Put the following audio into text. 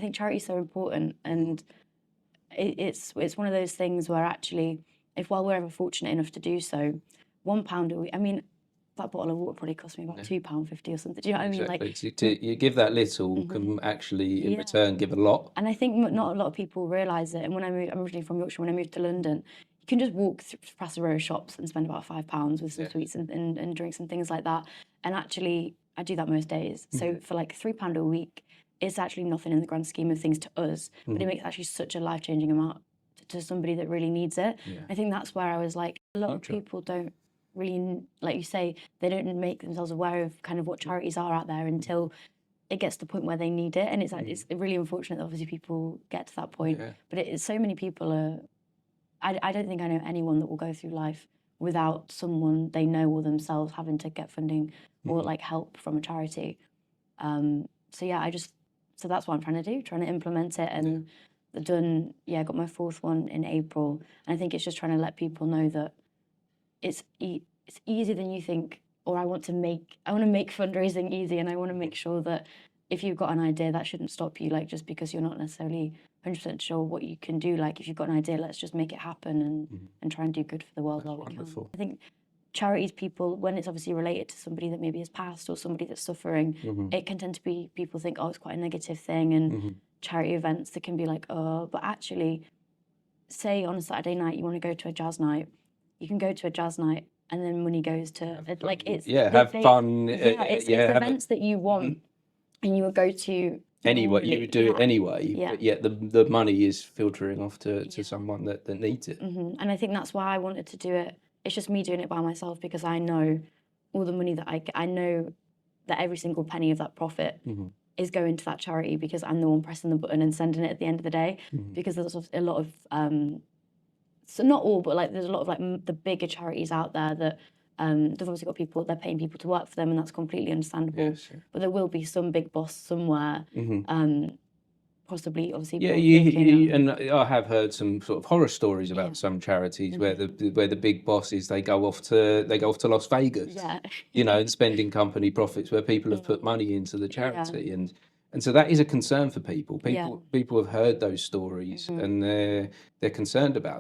I think charity is so important, and it's one of those things where actually, if while we're ever fortunate enough to do so, £1 a week. I mean, that bottle of water probably cost me about £2.50 or something. Do you know what I mean? Exactly. Like, You give that little can actually, in return, give a lot. and I think not a lot of people realise it. And when I moved, I'm originally from Yorkshire. When I moved to London, you can just walk past a row of shops and spend about £5 with some sweets and drinks and things like that. And actually, I do that most days. So for like £3 a week, it's actually nothing in the grand scheme of things to us, but it makes actually such a life-changing amount to somebody that really needs it. I think that's where I was like, a lot of people don't really, like you say, they don't make themselves aware of kind of what charities are out there until it gets to the point where they need it. And it's like, it's really unfortunate that obviously people get to that point. But it's so many people are, I don't think I know anyone that will go through life without someone they know or themselves having to get funding or like help from a charity. So yeah, so that's what I'm trying to do, trying to implement it. And got my 4th one in April. And I think it's just trying to let people know that it's easier than you think, or I want to make fundraising easy, and I want to make sure that if you've got an idea, that shouldn't stop you, like just because you're not necessarily 100% sure what you can do. Like if you've got an idea, let's just make it happen and try and do good for the world while we can. I think charities, people, when it's obviously related to somebody that maybe has passed or somebody that's suffering, it can tend to be, people think, oh, it's quite a negative thing, and charity events that can be like, oh, but actually, say on a Saturday night you want to go to a jazz night, you can go to a jazz night and then money goes to have fun. It's events that you want, and you would go to anyway. You would do it anyway, but yet the money is filtering off to someone that needs it. And I think that's why I wanted to do it. It's just me doing it by myself, because I know all the money that I get. I know that every single penny of that profit is going to that charity, because I'm the one pressing the button and sending it at the end of the day. Because there's a lot of so not all, but like there's a lot of like the bigger charities out there that they've obviously got people, they're paying people to work for them, and that's completely understandable. But there will be some big boss somewhere, possibly, obviously. And I have heard some sort of horror stories about some charities where the big bosses, they go off to Las Vegas, and spending company profits where people have put money into the charity, and so that is a concern for people. People have heard those stories, and they're concerned about them.